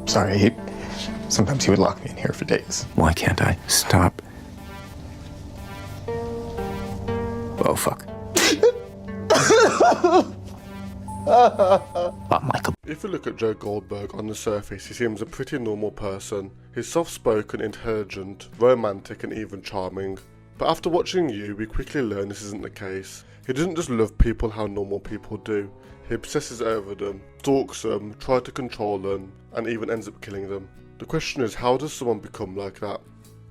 Sorry, sometimes he would lock me in here for days. Why can't I stop? Oh, fuck. I'm like a... If you look at Joe Goldberg on the surface, he seems a pretty normal person. He's soft-spoken, intelligent, romantic and even charming. But after watching You, we quickly learn this isn't the case. He doesn't just love people how normal people do. He obsesses over them, stalks them, tries to control them, and even ends up killing them. The question is, how does someone become like that?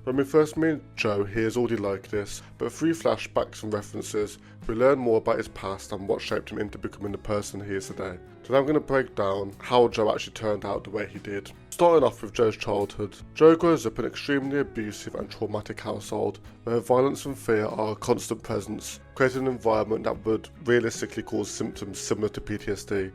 When we first meet Joe, he is already like this, but through flashbacks and references, we learn more about his past and what shaped him into becoming the person he is today. Today I'm going to break down how Joe actually turned out the way he did. Starting off with Joe's childhood. Joe grows up in an extremely abusive and traumatic household, where violence and fear are a constant presence, creating an environment that would realistically cause symptoms similar to PTSD.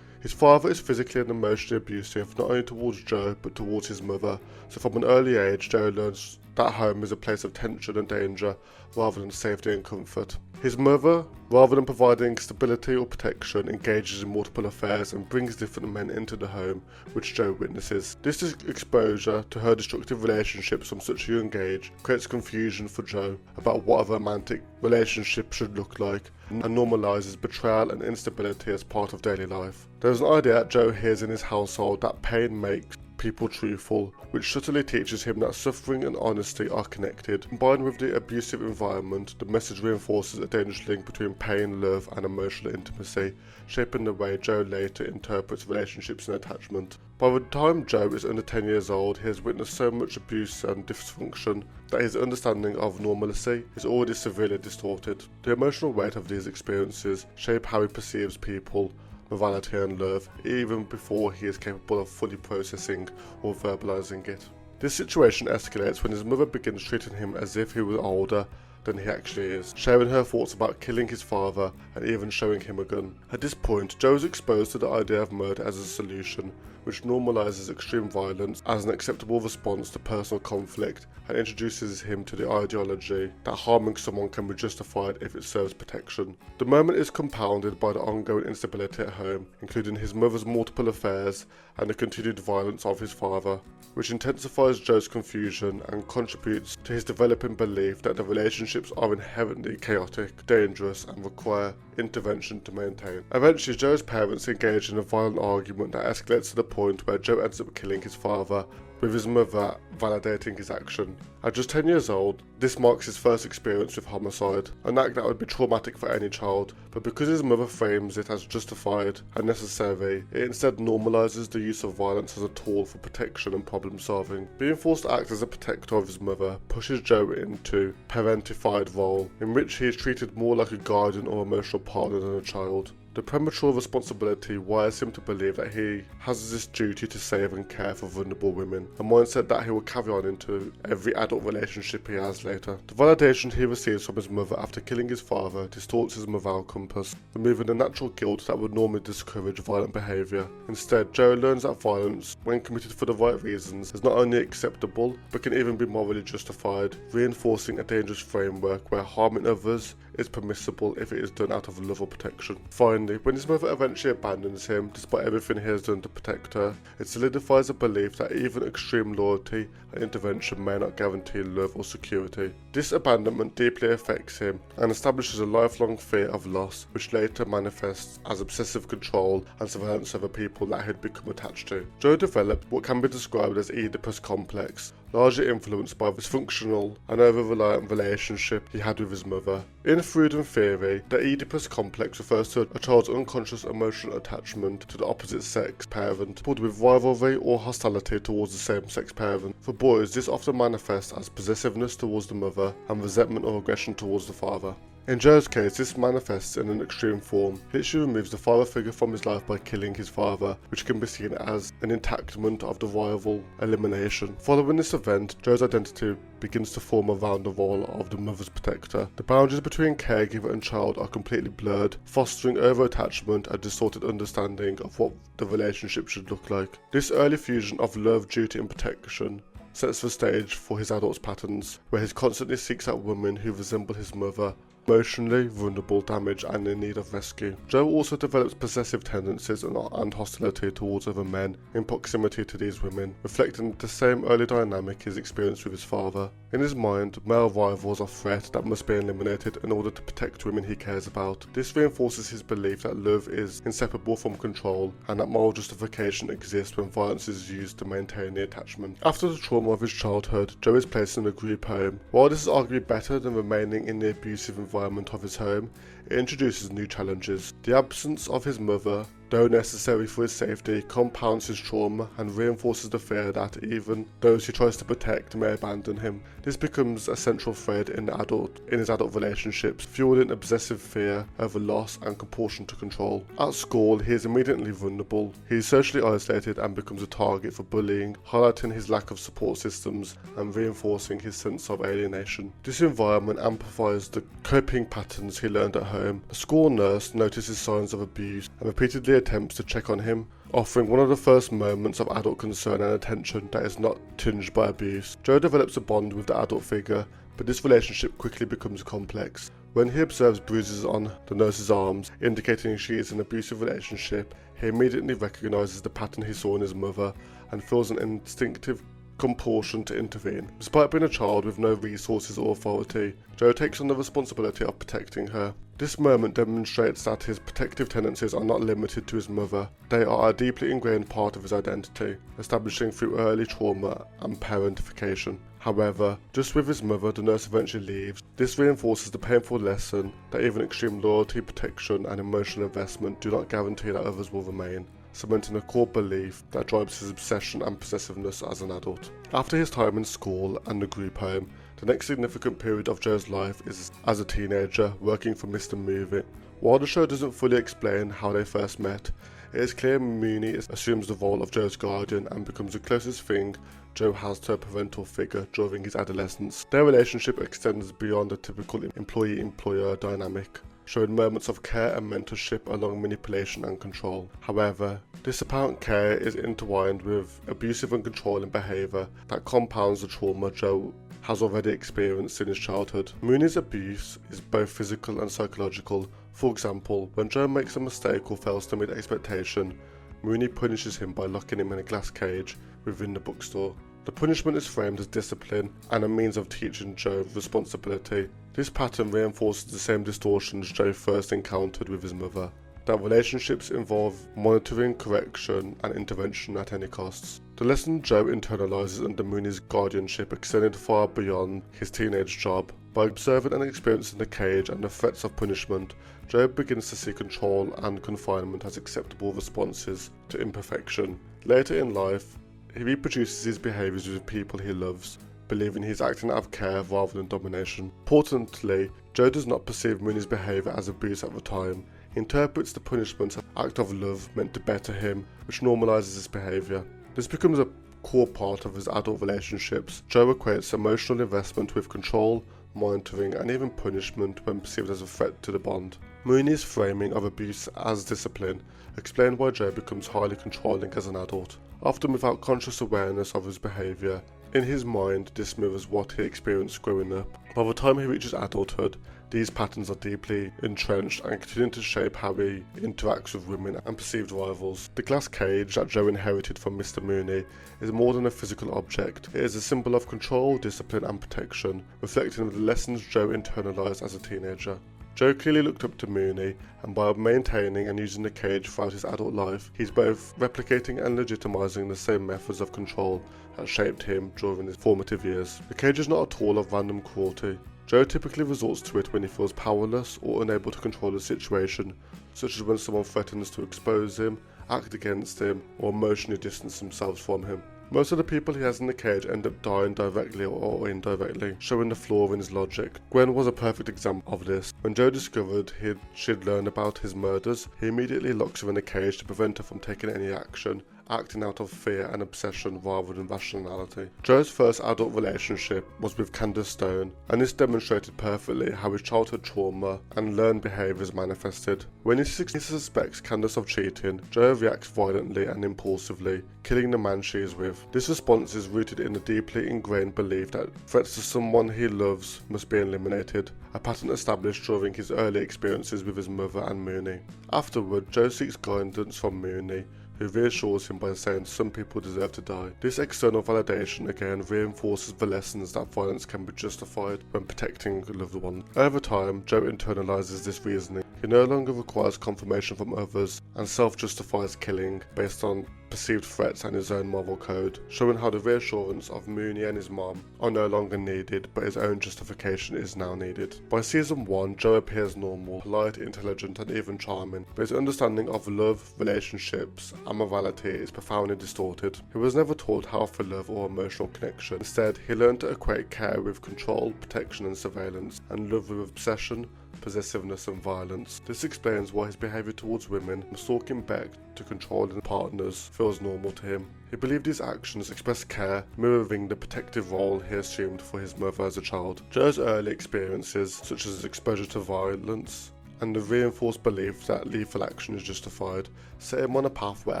His father is physically and emotionally abusive, not only towards Joe, but towards his mother, so from an early age, Joe learns that home is a place of tension and danger, rather than safety and comfort. His mother, rather than providing stability or protection, engages in multiple affairs and brings different men into the home, which Joe witnesses. This exposure to her destructive relationships from such a young age creates confusion for Joe about what a romantic relationship should look like, and normalises betrayal and instability as part of daily life. There is an idea that Joe hears in his household that pain makes people truthful, which subtly teaches him that suffering and honesty are connected. Combined with the abusive environment, the message reinforces a dangerous link between pain, love and emotional intimacy, shaping the way Joe later interprets relationships and attachment. By the time Joe is under 10 years old, he has witnessed so much abuse and dysfunction that his understanding of normalcy is already severely distorted. The emotional weight of these experiences shape how he perceives people, morality and love, even before he is capable of fully processing or verbalizing it. This situation escalates when his mother begins treating him as if he was older than he actually is, sharing her thoughts about killing his father and even showing him a gun. At this point, Joe is exposed to the idea of murder as a solution, which normalizes extreme violence as an acceptable response to personal conflict and introduces him to the ideology that harming someone can be justified if it serves protection. The moment is compounded by the ongoing instability at home, including his mother's multiple affairs and the continued violence of his father, which intensifies Joe's confusion and contributes to his developing belief that the relationships are inherently chaotic, dangerous, and require intervention to maintain. Eventually, Joe's parents engage in a violent argument that escalates to the point where Joe ends up killing his father, with his mother validating his action. At just 10 years old, this marks his first experience with homicide, an act that would be traumatic for any child, but because his mother frames it as justified and necessary, it instead normalizes the use of violence as a tool for protection and problem solving. Being forced to act as a protector of his mother pushes Joe into a parentified role, in which he is treated more like a guardian or emotional partner than a child. The premature responsibility wires him to believe that he has this duty to save and care for vulnerable women, a mindset that he will carry on into every adult relationship he has later. The validation he receives from his mother after killing his father distorts his moral compass, removing the natural guilt that would normally discourage violent behaviour. Instead, Joe learns that violence, when committed for the right reasons, is not only acceptable, but can even be morally justified, reinforcing a dangerous framework where harming others is permissible if it is done out of love or protection. Finally, when his mother eventually abandons him, despite everything he has done to protect her, it solidifies a belief that even extreme loyalty and intervention may not guarantee love or security. This abandonment deeply affects him and establishes a lifelong fear of loss, which later manifests as obsessive control and surveillance over people that he had become attached to. Joe developed what can be described as Oedipus complex, largely influenced by the dysfunctional and over-reliant relationship he had with his mother. In Freudian theory, the Oedipus complex refers to a child's unconscious emotional attachment to the opposite sex parent, coupled with rivalry or hostility towards the same-sex parent. For boys, this often manifests as possessiveness towards the mother and resentment or aggression towards the father. In Joe's case, this manifests in an extreme form. He literally removes the father figure from his life by killing his father, which can be seen as an enactment of the rival elimination. Following this event, Joe's identity begins to form around the role of the mother's protector. The boundaries between caregiver and child are completely blurred, fostering over-attachment and distorted understanding of what the relationship should look like. This early fusion of love, duty and protection sets the stage for his adult patterns, where he constantly seeks out women who resemble his mother emotionally vulnerable, damaged, and in need of rescue. Joe also develops possessive tendencies and hostility towards other men in proximity to these women, reflecting the same early dynamic he's experienced with his father. In his mind, male rivals are a threat that must be eliminated in order to protect women he cares about. This reinforces his belief that love is inseparable from control, and that moral justification exists when violence is used to maintain the attachment. After the trauma of his childhood, Joe is placed in a group home. While this is arguably better than remaining in the abusive environment of his home, it introduces new challenges. The absence of his mother, though necessary for his safety, compounds his trauma and reinforces the fear that even those he tries to protect may abandon him. This becomes a central thread in his adult relationships, fueling obsessive fear over loss and compulsion to control. At school, he is immediately vulnerable. He is socially isolated and becomes a target for bullying, highlighting his lack of support systems and reinforcing his sense of alienation. This environment amplifies the coping patterns he learned at home. A school nurse notices signs of abuse and repeatedly attempts to check on him, offering one of the first moments of adult concern and attention that is not tinged by abuse. Joe develops a bond with the adult figure, but this relationship quickly becomes complex. When he observes bruises on the nurse's arms, indicating she is in an abusive relationship, he immediately recognizes the pattern he saw in his mother and feels an instinctive compulsion to intervene. Despite being a child with no resources or authority, Joe takes on the responsibility of protecting her. This moment demonstrates that his protective tendencies are not limited to his mother. They are a deeply ingrained part of his identity, establishing through early trauma and parentification. However, just with his mother, the nurse eventually leaves. This reinforces the painful lesson that even extreme loyalty, protection, and emotional investment do not guarantee that others will remain, cementing a core belief that drives his obsession and possessiveness as an adult. After his time in school and the group home, the next significant period of Joe's life is as a teenager, working for Mr. Movie. While the show doesn't fully explain how they first met, it is clear Mooney assumes the role of Joe's guardian and becomes the closest thing Joe has to a parental figure during his adolescence. Their relationship extends beyond the typical employee-employer dynamic, showing moments of care and mentorship along manipulation and control. However, this apparent care is intertwined with abusive and controlling behaviour that compounds the trauma Joe has already experienced in his childhood. Mooney's abuse is both physical and psychological. For example, when Joe makes a mistake or fails to meet expectation, Mooney punishes him by locking him in a glass cage within the bookstore. The punishment is framed as discipline and a means of teaching Joe responsibility. This pattern reinforces the same distortions Joe first encountered with his mother, that relationships involve monitoring, correction, and intervention at any costs. The lesson Joe internalizes under Mooney's guardianship extended far beyond his teenage job. By observing and experiencing the cage and the threats of punishment, Joe begins to see control and confinement as acceptable responses to imperfection. Later in life, he reproduces his behaviours with people he loves, believing he's acting out of care rather than domination. Importantly, Joe does not perceive Mooney's behaviour as abuse at the time. He interprets the punishment as an act of love meant to better him, which normalises his behaviour. This becomes a core part of his adult relationships. Joe equates emotional investment with control, monitoring, and even punishment when perceived as a threat to the bond. Mooney's framing of abuse as discipline explains why Joe becomes highly controlling as an adult, often without conscious awareness of his behaviour. In his mind, this mirrors what he experienced growing up. By the time he reaches adulthood, these patterns are deeply entrenched and continue to shape how he interacts with women and perceived rivals. The glass cage that Joe inherited from Mr. Mooney is more than a physical object. It is a symbol of control, discipline, and protection, reflecting the lessons Joe internalized as a teenager. Joe clearly looked up to Mooney, and by maintaining and using the cage throughout his adult life, he's both replicating and legitimizing the same methods of control that shaped him during his formative years. The cage is not at all of random cruelty. Joe typically resorts to it when he feels powerless or unable to control a situation, such as when someone threatens to expose him, act against him, or emotionally distance themselves from him. Most of the people he has in the cage end up dying directly or indirectly, showing the flaw in his logic. Gwen was a perfect example of this. When Joe discovered she'd learned about his murders, he immediately locks her in a cage to prevent her from taking any action, acting out of fear and obsession rather than rationality. Joe's first adult relationship was with Candace Stone, and this demonstrated perfectly how his childhood trauma and learned behaviours manifested. When he suspects Candace of cheating, Joe reacts violently and impulsively, killing the man she is with. This response is rooted in a deeply ingrained belief that threats to someone he loves must be eliminated, a pattern established during his early experiences with his mother and Mooney. Afterward, Joe seeks guidance from Mooney, who reassures him by saying some people deserve to die. This external validation again reinforces the lessons that violence can be justified when protecting loved ones. Over time, Joe internalizes this reasoning. He no longer requires confirmation from others and self-justifies killing based on perceived threats and his own moral code, showing how the reassurance of Mooney and his mom are no longer needed, but his own justification is now needed. By season 1, Joe appears normal, polite, intelligent, and even charming, but his understanding of love, relationships, and morality is profoundly distorted. He was never taught how to love or emotional connection. Instead, he learned to equate care with control, protection, and surveillance, and love with obsession, possessiveness, and violence. This explains why his behaviour towards women, from stalking Beck to controlling partners, feels normal to him. He believed his actions expressed care, mirroring the protective role he assumed for his mother as a child. Joe's early experiences, such as his exposure to violence, and the reinforced belief that lethal action is justified, set him on a path where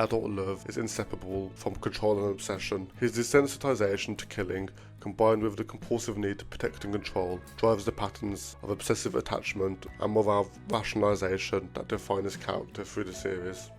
adult love is inseparable from control and obsession. His desensitization to killing, combined with the compulsive need to protect and control, drives the patterns of obsessive attachment and moral rationalization that define his character through the series.